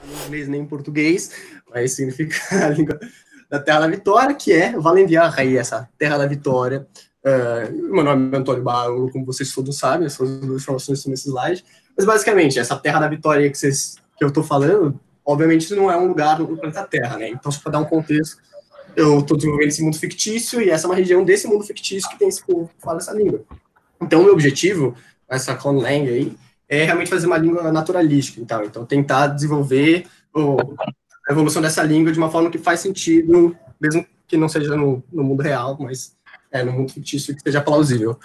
em inglês nem em português, mas significa a língua da Terra da Vitória, que é Valenviar, aí essa Terra da Vitória. Meu nome é Antônio Barro, como vocês todos sabem, essas duas informações estão nesse slide, mas basicamente, essa Terra da Vitória que eu estou falando, obviamente isso não é um lugar no planeta Terra, né? Então, só para dar um contexto, eu estou desenvolvendo esse mundo fictício, e essa é uma região desse mundo fictício que tem esse povo que fala essa língua. Então, o meu objetivo, essa Conlang aí, é realmente fazer uma língua naturalística, então tentar desenvolver a evolução dessa língua de uma forma que faz sentido, mesmo que não seja no mundo real, mas no mundo fictício que seja plausível.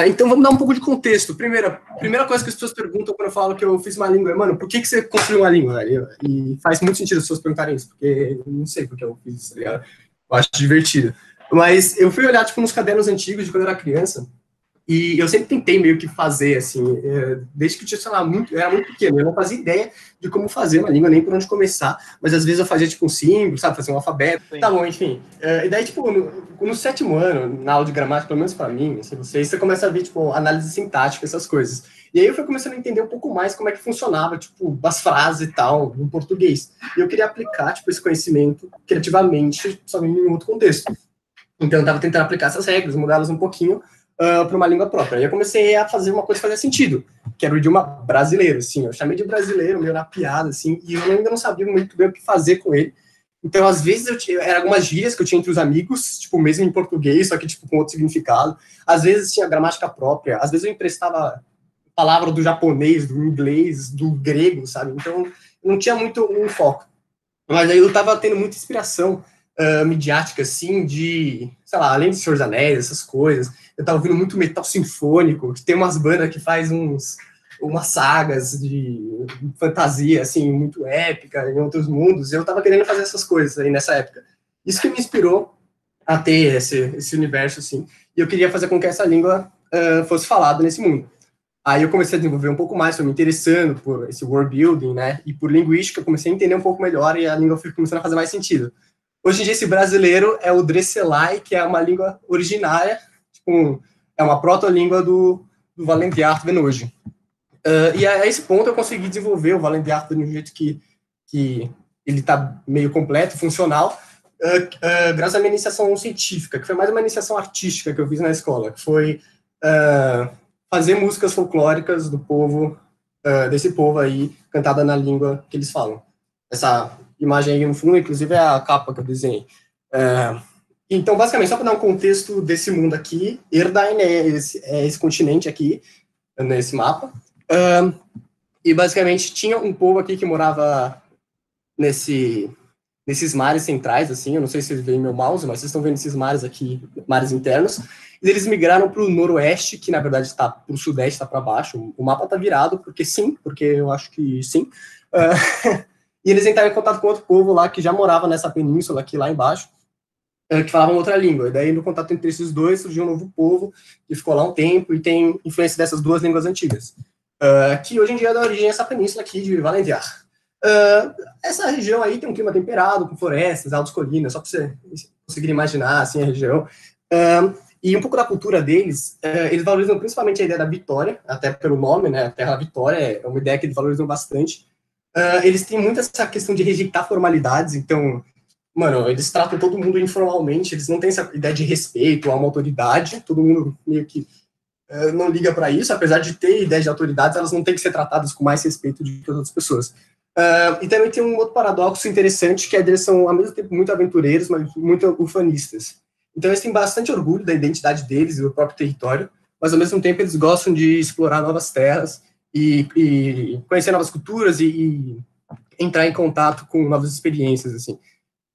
Então, vamos dar um pouco de contexto. Primeira coisa que as pessoas perguntam quando eu falo que eu fiz uma língua é, mano, por que você construiu uma língua? E faz muito sentido as pessoas perguntarem isso, porque eu não sei porque eu fiz isso, tá ligado? Eu acho divertido. Mas eu fui olhar, tipo, nos cadernos antigos de quando eu era criança, e eu sempre tentei meio que fazer, assim, desde que eu tinha, sei lá, era muito pequeno, eu não fazia ideia de como fazer uma língua, nem por onde começar, mas às vezes eu fazia, tipo, um símbolo, sabe, fazer um alfabeto, Sim. Tá bom, enfim. E daí, tipo, no sétimo ano, na aula de gramática, pelo menos pra mim, assim, você começa a ver, tipo, análise sintática, essas coisas. E aí eu fui começando a entender um pouco mais como é que funcionava, tipo, as frases e tal, no português. E eu queria aplicar, tipo, esse conhecimento criativamente, só em outro contexto. Então eu tava tentando aplicar essas regras, mudá-las um pouquinho, para uma língua própria. E eu comecei a fazer uma coisa que fazia sentido, que era o idioma brasileiro, assim. Eu chamei de brasileiro, meio na piada, assim, e eu ainda não sabia muito bem o que fazer com ele. Então, às vezes, eram algumas gírias que eu tinha entre os amigos, tipo, mesmo em português, só que, tipo, com outro significado. Às vezes, tinha gramática própria. Às vezes, eu emprestava palavra do japonês, do inglês, do grego, sabe? Então, não tinha muito um foco. Mas aí eu tava tendo muita inspiração midiática, assim, de, sei lá, além de Senhor dos Anéis, essas coisas, eu tava ouvindo muito metal sinfônico, que tem umas bandas que faz umas sagas de fantasia, assim, muito épica, em outros mundos, e eu tava querendo fazer essas coisas aí nessa época. Isso que me inspirou a ter esse universo, assim, e eu queria fazer com que essa língua fosse falada nesse mundo. Aí eu comecei a desenvolver um pouco mais, foi me interessando por esse world building, né, e por linguística, eu comecei a entender um pouco melhor, e a língua foi começando a fazer mais sentido. Hoje em dia, esse brasileiro é o Dresselai, que é uma língua originária, tipo, é uma proto-língua do Valenviart Venoge. E a esse ponto eu consegui desenvolver o Valenviart de um jeito que ele está meio completo, funcional, graças à minha iniciação científica, que foi mais uma iniciação artística que eu fiz na escola, que foi fazer músicas folclóricas do povo, desse povo aí, cantada na língua que eles falam. Essa imagem aí no fundo, inclusive, é a capa que eu desenhei. Então, basicamente, só para dar um contexto desse mundo aqui, Erdain é esse continente aqui, nesse mapa, e basicamente tinha um povo aqui que morava nesses mares centrais, assim, eu não sei se vocês veem meu mouse, mas vocês estão vendo esses mares aqui, mares internos, e eles migraram para o noroeste, que na verdade está para o sudeste, está para baixo, o mapa está virado, porque eu acho que sim, e eles entraram em contato com outro povo lá que já morava nessa península aqui lá embaixo, que falavam outra língua. E daí, no contato entre esses dois, surgiu um novo povo que ficou lá um tempo e tem influência dessas duas línguas antigas, que hoje em dia dá origem a essa península aqui de Valenviar. Essa região aí tem um clima temperado, com florestas, altas colinas, só para você conseguir imaginar assim, a região. E um pouco da cultura deles, eles valorizam principalmente a ideia da vitória, até pelo nome, né? A Terra da Vitória é uma ideia que eles valorizam bastante. Eles têm muito essa questão de rejeitar formalidades, então, mano, eles tratam todo mundo informalmente, eles não têm essa ideia de respeito a uma autoridade, todo mundo meio que não liga para isso, apesar de ter ideias de autoridades, elas não têm que ser tratadas com mais respeito de todas as outras pessoas. E também tem um outro paradoxo interessante, que é que eles são, ao mesmo tempo, muito aventureiros, mas muito ufanistas. Então, eles têm bastante orgulho da identidade deles e do próprio território, mas, ao mesmo tempo, eles gostam de explorar novas terras e conhecer novas culturas e entrar em contato com novas experiências, assim.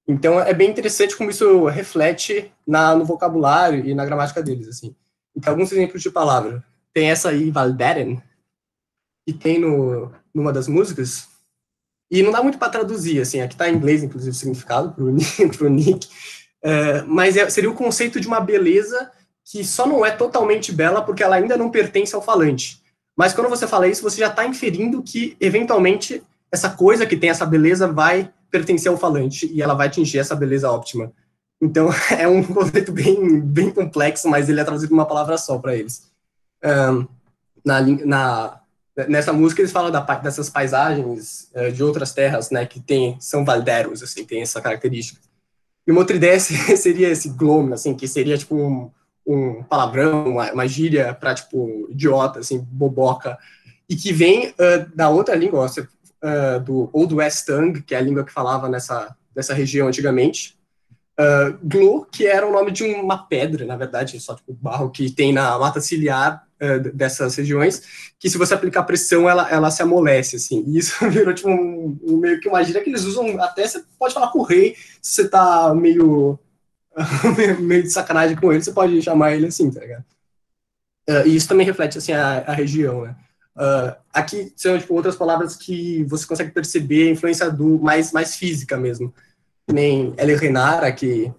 Então, é bem interessante como isso reflete no vocabulário e na gramática deles, assim. Então, alguns exemplos de palavra. Tem essa aí, Valderen, que tem numa das músicas, e não dá muito para traduzir, assim, aqui está em inglês, inclusive, o significado para o Nick, mas seria o conceito de uma beleza que só não é totalmente bela porque ela ainda não pertence ao falante. Mas quando você fala isso, você já está inferindo que, eventualmente, essa coisa que tem essa beleza vai pertencer ao falante e ela vai atingir essa beleza óptima. Então, é um conceito bem, bem complexo, mas ele é traduzido uma palavra só para eles. Na Nessa música eles falam dessas paisagens de outras terras, né, que são valderos, assim, tem essa característica. E uma outra ideia seria esse glome, assim, que seria tipo um palavrão, uma gíria para tipo idiota, assim, boboca, e que vem da outra língua, do Old West Tongue, que é a língua que falava nessa região antigamente. Glo, que era o nome de uma pedra, na verdade, só tipo barro que tem na mata ciliar dessas regiões, que se você aplicar pressão, ela se amolece, assim. E isso virou tipo meio que uma gíria que eles usam, até você pode falar com o rei, se você tá meio de sacanagem com ele, você pode chamar ele assim, tá ligado? E isso também reflete, assim, a região, né? Aqui são, tipo, outras palavras que você consegue perceber a influência mais física mesmo. Nem El Renara, que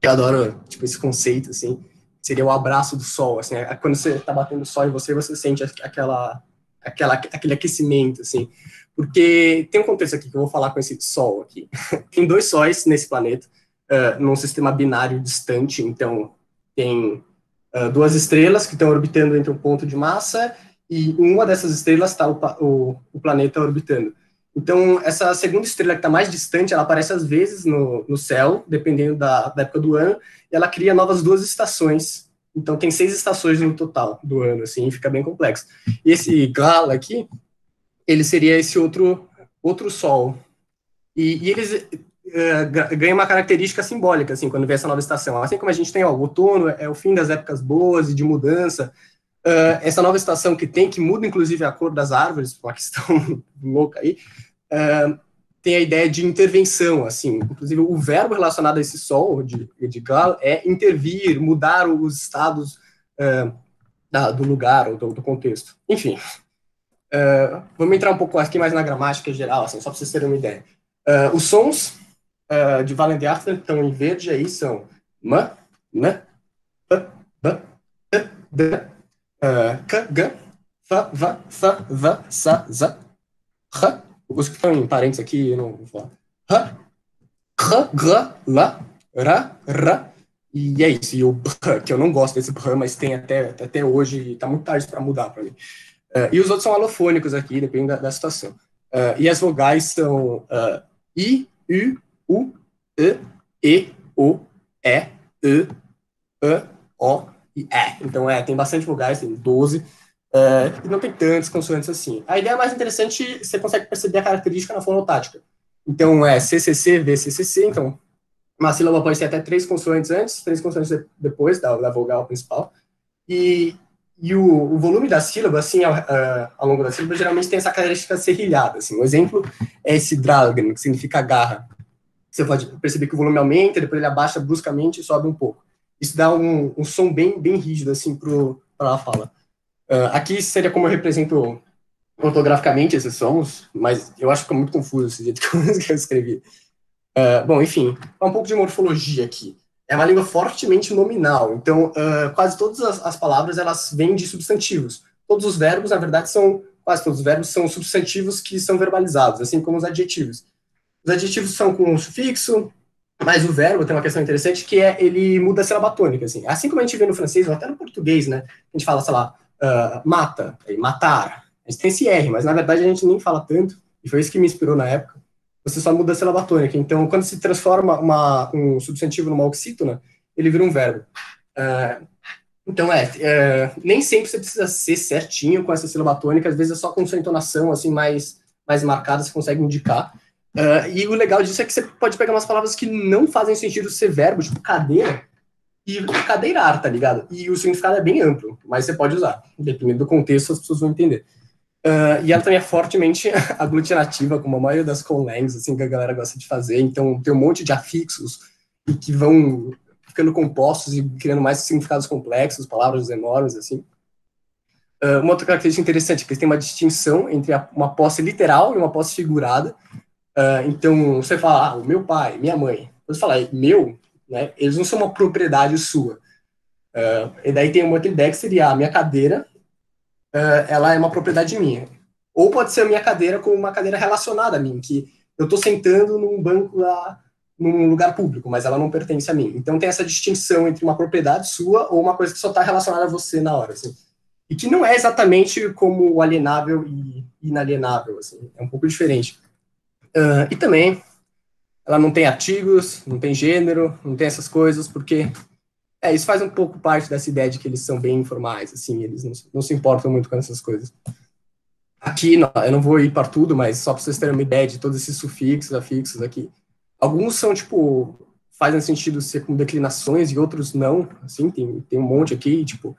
eu adoro, tipo, esse conceito, assim, seria o abraço do sol, assim, quando você tá batendo o sol em você, você sente aquele aquecimento, assim, porque tem um contexto aqui que eu vou falar com esse sol aqui. Tem dois sóis nesse planeta, num sistema binário distante, então tem duas estrelas que estão orbitando entre um ponto de massa e em uma dessas estrelas está o planeta orbitando. Então, essa segunda estrela que está mais distante, ela aparece às vezes no céu, dependendo da época do ano, e ela cria novas duas estações. Então, tem 6 estações no total do ano, assim, fica bem complexo. E esse Gala aqui, ele seria esse outro Sol. E eles ganham uma característica simbólica, assim, quando vem essa nova estação. Assim como a gente tem, ó, o outono é o fim das épocas boas e de mudança, essa nova estação que muda inclusive a cor das árvores, uma questão louca aí, tem a ideia de intervenção, assim, inclusive o verbo relacionado a esse sol de Gal é intervir, mudar os estados do lugar ou do contexto. Enfim, vamos entrar um pouco aqui mais na gramática geral, assim, só para vocês terem uma ideia. Os sons de Valendiarten estão em verde aí, são m, n, p, b, t, d, k, g, f, v, f, v, sa, z, r. Os que estão em parênteses aqui, eu não vou falar. R, r, gr, la, ra, ra. E é isso. E o br, que eu não gosto desse br, mas tem até hoje, tá muito tarde para mudar para mim. E os outros são alofônicos aqui, depende da situação. E as vogais são I, U, U, E, O, E, O e E. Então, tem bastante vogais, tem 12. E não tem tantos consoantes assim. A ideia mais interessante, você consegue perceber a característica na fonotática. Então, é CCC, VCCC. Então, uma sílaba pode ter até 3 consoantes antes, 3 consoantes depois da vogal principal. E o volume da sílaba, assim, ao longo da sílaba, geralmente tem essa característica serrilhada. Assim. Um exemplo é esse dragen, que significa garra. Você pode perceber que o volume aumenta, depois ele abaixa bruscamente e sobe um pouco. Isso dá um som bem rígido, assim, para a fala. Aqui seria como eu represento ortograficamente esses sons, mas eu acho que ficou muito confuso esse jeito que eu escrevi. Bom, enfim, um pouco de morfologia aqui. É uma língua fortemente nominal, então quase todas as palavras elas vêm de substantivos. Todos os verbos, na verdade, quase todos os verbos são substantivos que são verbalizados, assim como os adjetivos. Os adjetivos são com um sufixo, mas o verbo tem uma questão interessante que ele muda a sílaba tônica, assim como a gente vê no francês ou até no português, né? A gente fala, sei lá, mata, matar. A gente tem esse R, mas na verdade a gente nem fala tanto, e foi isso que me inspirou na época. Você só muda a sílaba tônica. Então, quando se transforma um substantivo numa oxítona, ele vira um verbo. Então, nem sempre você precisa ser certinho com essa sílaba tônica, às vezes é só com sua entonação assim, mais marcada, você consegue indicar. E o legal disso é que você pode pegar umas palavras que não fazem sentido ser verbo, tipo cadeira, e cadeirar, tá ligado? E o significado é bem amplo, mas você pode usar. Dependendo do contexto, as pessoas vão entender. E ela também é fortemente aglutinativa, como a maioria das conlangs, assim, que a galera gosta de fazer. Então, tem um monte de afixos e que vão ficando compostos e criando mais significados complexos, palavras enormes, assim. Uma outra característica interessante é que eles têm uma distinção entre uma posse literal e uma posse figurada. Então, você fala, o meu pai, minha mãe. Quando você fala meu, né, eles não são uma propriedade sua. E daí tem uma outra ideia que seria a minha cadeira, ela é uma propriedade minha. Ou pode ser a minha cadeira como uma cadeira relacionada a mim, que eu estou sentando num banco num lugar público, mas ela não pertence a mim. Então tem essa distinção entre uma propriedade sua ou uma coisa que só está relacionada a você na hora. Assim. e que não é exatamente como o alienável e inalienável, assim, é um pouco diferente. E também, ela não tem artigos, não tem gênero, não tem essas coisas, porque isso faz um pouco parte dessa ideia de que eles são bem informais, assim, eles não se importam muito com essas coisas. Aqui, eu não vou ir para tudo, mas só para vocês terem uma ideia de todos esses sufixos, afixos aqui. Alguns são, tipo, fazem sentido ser com declinações e outros não, assim, tem um monte aqui, tipo,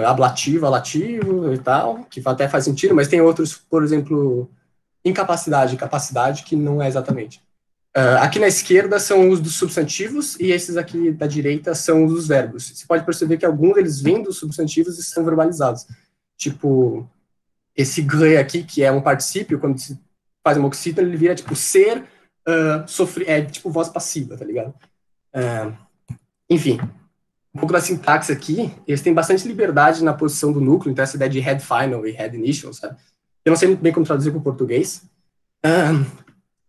ablativo, alativo e tal, que até faz sentido, mas tem outros, por exemplo, incapacidade e capacidade, que não é exatamente. Aqui na esquerda são os dos substantivos e esses aqui da direita são os dos verbos. Você pode perceber que alguns deles vêm dos substantivos e são verbalizados. Tipo, esse gre aqui, que é um particípio, quando se faz uma oxítona, ele vira, tipo, ser, sofrer, é tipo voz passiva, tá ligado? Enfim, um pouco da sintaxe aqui, eles têm bastante liberdade na posição do núcleo, então essa ideia de head final e head initial, sabe? Eu não sei muito bem como traduzir para o português,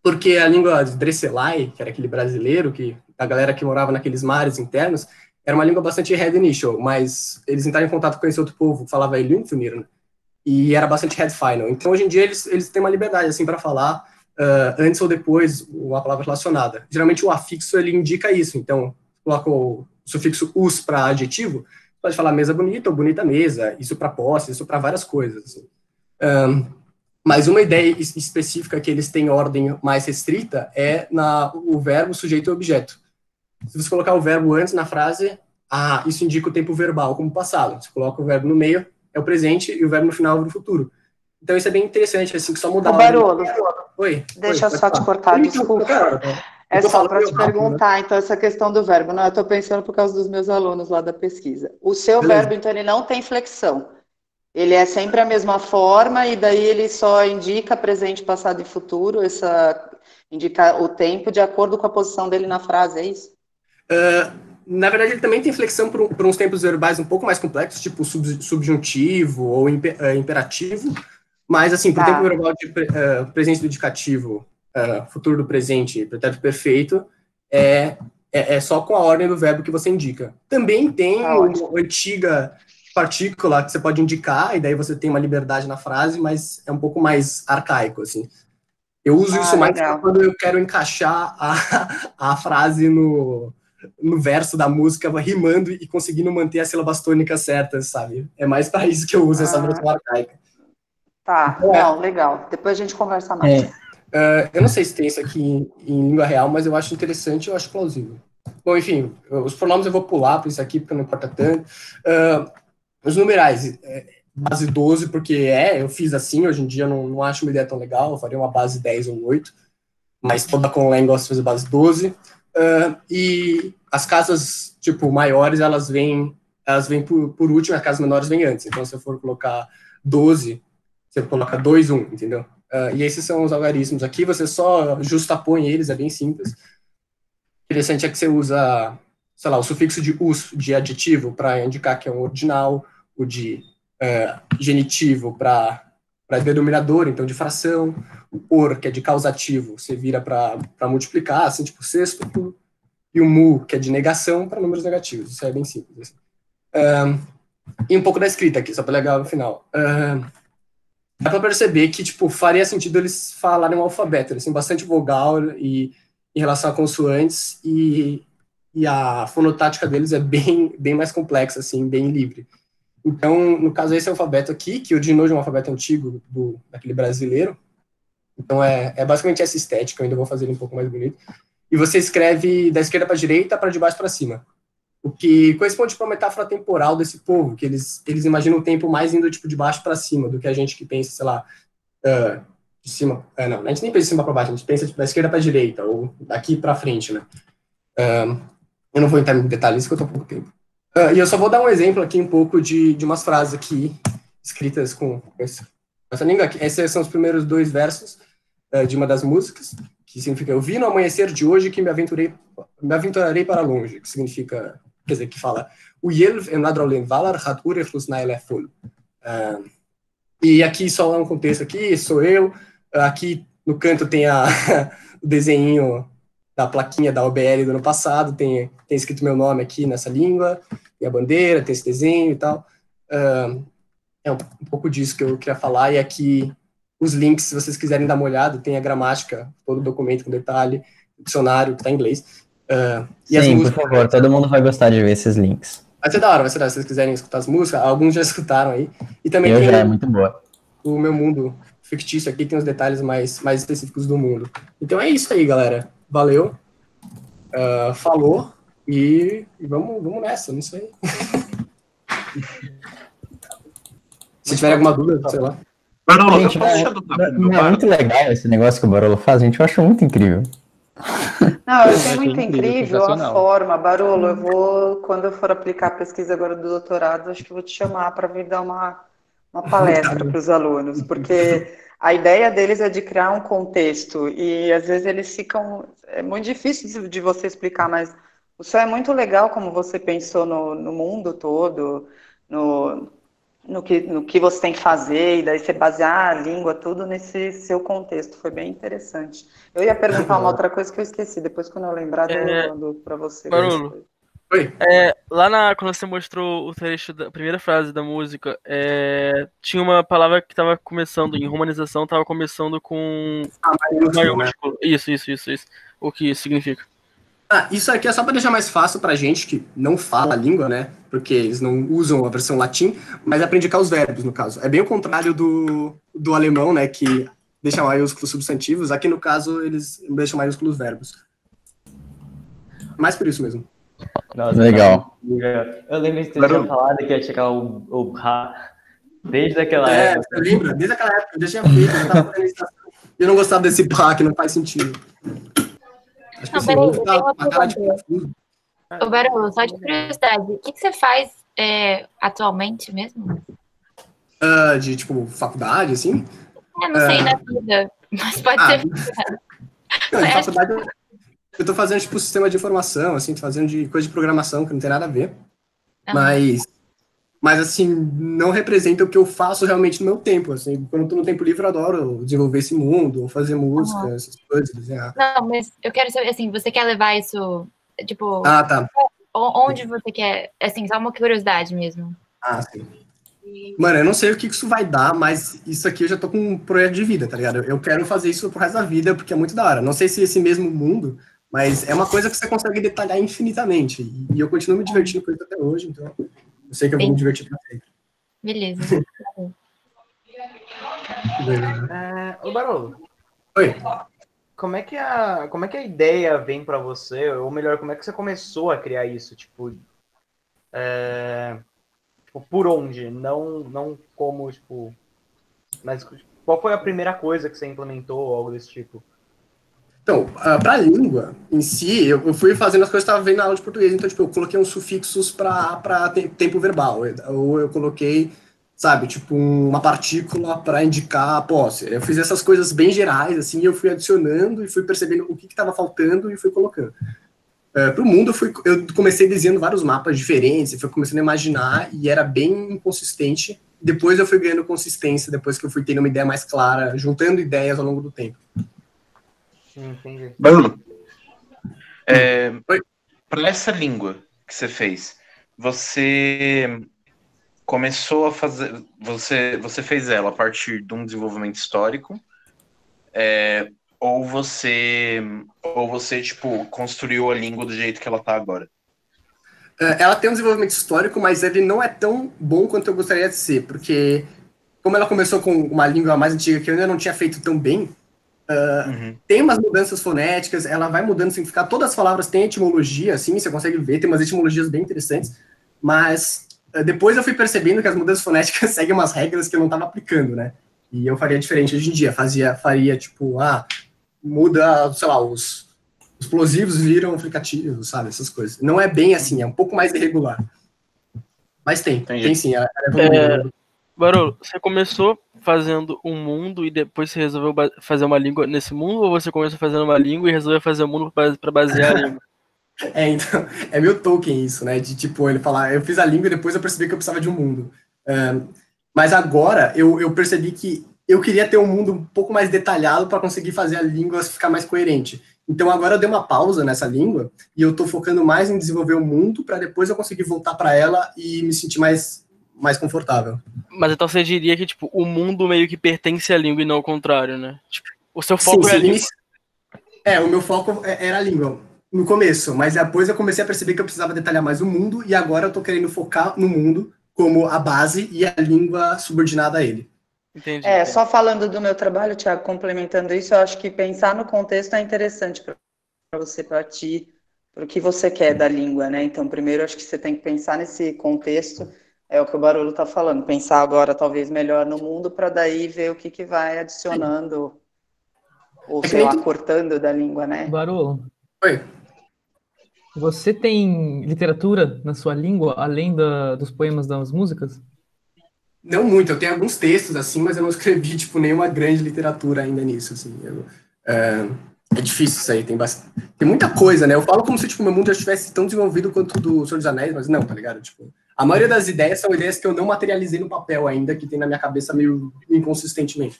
porque a língua de Dresselai, que era aquele brasileiro, que a galera que morava naqueles mares internos, era uma língua bastante head initial, mas eles entraram em contato com esse outro povo que falava Ilunfunir, né? E era bastante head final. Então, hoje em dia, eles têm uma liberdade, assim, para falar antes ou depois uma palavra relacionada. Geralmente, o afixo, ele indica isso. Então, coloca o sufixo us para adjetivo, pode falar mesa bonita ou bonita mesa, isso para posse, isso para várias coisas. Assim. Mas uma ideia específica que eles têm ordem mais restrita é o verbo, sujeito e objeto. Se você colocar o verbo antes na frase, isso indica o tempo verbal como passado. Se coloca o verbo no meio, é o presente, e o verbo no final é o futuro. Então isso é bem interessante, assim, que só mudar... Barolo, Oi. Deixa eu só te cortar, desculpa. É só para te perguntar, né? Então, essa questão do verbo. Não, eu estou pensando por causa dos meus alunos lá da pesquisa. O seu verbo, então, ele não tem flexão. Ele é sempre a mesma forma e daí ele só indica presente, passado e futuro, indica o tempo de acordo com a posição dele na frase, é isso? Na verdade, ele também tem flexão por uns tempos verbais um pouco mais complexos, tipo subjuntivo ou imperativo, mas, assim, por tempo verbal de presente do indicativo, futuro do presente, pretérito perfeito, é só com a ordem do verbo que você indica. Também tem uma antiga partícula que você pode indicar, e daí você tem uma liberdade na frase, mas é um pouco mais arcaico, assim. Eu uso isso mais quando eu quero encaixar a frase no verso da música, rimando e conseguindo manter as sílabas tônicas certas, sabe? É mais para isso que eu uso essa versão arcaica. Tá, não, legal. Depois a gente conversa mais. Eu não sei se tem isso aqui em língua real, mas eu acho interessante e eu acho plausível. Bom, enfim, os pronomes eu vou pular por isso aqui, porque não importa tanto. Os numerais, base 12, porque eu fiz assim, hoje em dia eu não acho uma ideia tão legal, eu faria uma base 10 ou 8, mas toda Conlang gosta de fazer base 12. E as casas, tipo, maiores, elas vêm por último, as casas menores vêm antes. Então, se eu for colocar 12, você coloca 2, 1, entendeu? E esses são os algarismos aqui, você só justapõe eles, é bem simples. Interessante é que você usa, sei lá, o sufixo de us, de adjetivo, para indicar que é um ordinal, o de genitivo para denominador, então de fração, o or, que é de causativo, você vira para multiplicar, assim, tipo sexto, e o mu, que é de negação, para números negativos. Isso é bem simples. Assim. E um pouco da escrita aqui, só para legal no final. Dá para perceber que, tipo, faria sentido eles falarem um alfabeto, eles têm bastante vogal e em relação a consoantes, e a fonotática deles é bem mais complexa, assim, bem livre. Então, no caso, esse alfabeto aqui, que originou de um alfabeto antigo daquele brasileiro, então é basicamente essa estética, eu ainda vou fazer ele um pouco mais bonito, e você escreve da esquerda para a direita, para de baixo para cima, o que corresponde para uma metáfora temporal desse povo, que eles imaginam o tempo mais indo tipo de baixo para cima, do que a gente que pensa, sei lá, de cima, não, a gente nem pensa de cima para baixo, a gente pensa tipo, da esquerda para a direita, ou daqui para frente, né? Eu não vou entrar em detalhes, porque eu estou pouco tempo. E eu só vou dar um exemplo aqui um pouco de umas frases aqui, escritas com essa língua aqui. Esses são os primeiros 2 versos de uma das músicas, que significa: eu vi no amanhecer de hoje que me aventurarei para longe, que significa, quer dizer, que fala o Yelv en ladrolen valar hat ureflus naeleful. E aqui só um contexto aqui, sou eu, aqui no canto tem o desenho da plaquinha da OBL do ano passado, tem escrito meu nome aqui nessa língua, tem a bandeira, tem esse desenho e tal. É um pouco disso que eu queria falar, e aqui os links, se vocês quiserem dar uma olhada, tem a gramática, todo o documento com detalhe, o dicionário que está em inglês. E as Sim, por músicas, favor, todo mundo vai gostar de ver esses links. vai ser da hora, se vocês quiserem escutar as músicas, alguns já escutaram aí. E também Eu tem já, é muito boa. o meu mundo fictício aqui, tem os detalhes mais específicos do mundo. Então é isso aí, galera. Valeu. Falou. E vamos nessa, não sei. Se tiver alguma dúvida, sei lá. Barolo, Gente, eu posso te adotar como meu é muito legal esse negócio que o Barolo faz, gente, eu acho muito incrível. Não, eu achei muito incrível, incrível a sensacional. forma, Barolo. Eu vou, quando eu for aplicar a pesquisa agora do doutorado, acho que eu vou te chamar para vir dar uma palestra para os alunos, porque a ideia deles é de criar um contexto e às vezes eles ficam. É muito difícil de você explicar, mas o seu é muito legal como você pensou no mundo todo, no que você tem que fazer, e daí você basear a língua, tudo nesse seu contexto. Foi bem interessante. Eu ia perguntar uma outra coisa que eu esqueci, depois quando eu lembrar, eu mando para você. Barolo. Oi. Quando você mostrou o trecho da primeira frase da música, tinha uma palavra que estava começando, em romanização, estava começando com maiúsculo. Isso. O que significa? Isso aqui é só para deixar mais fácil pra gente que não fala a língua, né? Porque eles não usam a versão latim, mas aprende cá os verbos, no caso. É bem o contrário do alemão, né? Que deixa maiúsculos substantivos. Aqui, no caso, eles deixam maiúsculos verbos. Mais por isso mesmo. Nossa, legal. Eu lembro que você tinha falado que ia checar o Ra desde aquela época. Você lembra? Desde aquela época, eu já tinha feito, eu tava fazendo isso. Eu não gostava desse pá, que não faz sentido. Acho que Não, peraí, eu tenho uma uma cara de pergunta. confuso. Ô, Barolo, só de curiosidade, o que você faz atualmente mesmo? De, tipo, faculdade, assim? Não sei, na vida, mas pode ser. Não, em faculdade, eu tô fazendo, tipo, sistema de informação, assim, tô fazendo de coisa de programação, que não tem nada a ver. Mas, assim, não representa o que eu faço realmente no meu tempo, assim. Quando eu tô no tempo livre, eu adoro desenvolver esse mundo, fazer música, essas coisas, desenhar. Não, mas eu quero saber, assim, você quer levar isso, tipo... Tá. Onde você quer, assim, só uma curiosidade mesmo. Sim. Mano, eu não sei o que isso vai dar, mas isso aqui eu já tô com um projeto de vida, tá ligado? Eu quero fazer isso pro resto da vida, porque é muito da hora. Não sei se esse mesmo mundo, mas é uma coisa que você consegue detalhar infinitamente. E eu continuo me divertindo com isso até hoje, então eu sei que eu vou me divertir pra sempre. Beleza. Ô, Barolo. Oi. Como é que a ideia vem pra você? Ou melhor, como é que você começou a criar isso? Tipo, por onde? Não como, tipo... Mas qual foi a primeira coisa que você implementou ou algo desse tipo? Então, para a língua em si, eu fui fazendo as coisas que eu estava vendo na aula de português, então, tipo, eu coloquei uns sufixos para tempo verbal, ou eu coloquei, sabe, tipo, uma partícula para indicar a posse. Eu fiz essas coisas bem gerais, assim, e eu fui adicionando e fui percebendo o que estava faltando e fui colocando. Para o mundo, eu comecei desenhando vários mapas diferentes, eu fui começando a imaginar, e era bem inconsistente. Depois eu fui ganhando consistência, depois que eu fui tendo uma ideia mais clara, juntando ideias ao longo do tempo. Entendi. Bruno, para essa língua que você fez, você começou a fazer, você fez ela a partir de um desenvolvimento histórico, ou você tipo construiu a língua do jeito que ela está agora? Ela tem um desenvolvimento histórico, mas ele não é tão bom quanto eu gostaria de ser, porque como ela começou com uma língua mais antiga que eu ainda não tinha feito tão bem, tem umas mudanças fonéticas, ela vai mudando o significado, todas as palavras têm etimologia, assim, você consegue ver, tem umas etimologias bem interessantes, mas depois eu fui percebendo que as mudanças fonéticas seguem umas regras que eu não estava aplicando, né? E eu faria diferente hoje em dia, faria tipo, muda, sei lá, os explosivos viram fricativos, sabe, essas coisas. Não é bem assim, é um pouco mais irregular. Mas tem sim. Ela é Barolo, você começou fazendo um mundo e depois você resolveu fazer uma língua nesse mundo, ou você começou fazendo uma língua e resolveu fazer um mundo para basear a língua? Então, é meio Tolkien isso, né, de tipo, ele falar, eu fiz a língua e depois eu percebi que eu precisava de um mundo. Mas agora, eu percebi que eu queria ter um mundo um pouco mais detalhado para conseguir fazer a língua ficar mais coerente. Então agora eu dei uma pausa nessa língua e eu tô focando mais em desenvolver o mundo para depois eu conseguir voltar para ela e me sentir mais mais confortável. Mas então você diria que, tipo, o mundo meio que pertence à língua e não ao contrário, né? Tipo, o seu foco é a língua. O meu foco era a língua no começo, mas depois eu comecei a perceber que eu precisava detalhar mais o mundo, e agora eu tô querendo focar no mundo como a base e a língua subordinada a ele. Entendi. Só falando do meu trabalho, Thiago, complementando isso, eu acho que pensar no contexto é interessante para você partir para o que você quer da língua, né? Então, primeiro, acho que você tem que pensar nesse contexto, é o que o Barolo está falando, pensar agora talvez melhor no mundo para daí ver o que vai adicionando ou, sei lá, cortando da língua, né? Barolo. Oi. Você tem literatura na sua língua, além dos poemas das músicas? Não muito, eu tenho alguns textos, assim, mas eu não escrevi, tipo, nenhuma grande literatura ainda nisso, assim. É difícil isso aí, tem muita coisa, né? Eu falo como se, tipo, meu mundo já estivesse tão desenvolvido quanto o do Senhor dos Anéis, mas não, tá ligado? Tipo, a maioria das ideias são ideias que eu não materializei no papel ainda, que tem na minha cabeça meio inconsistentemente.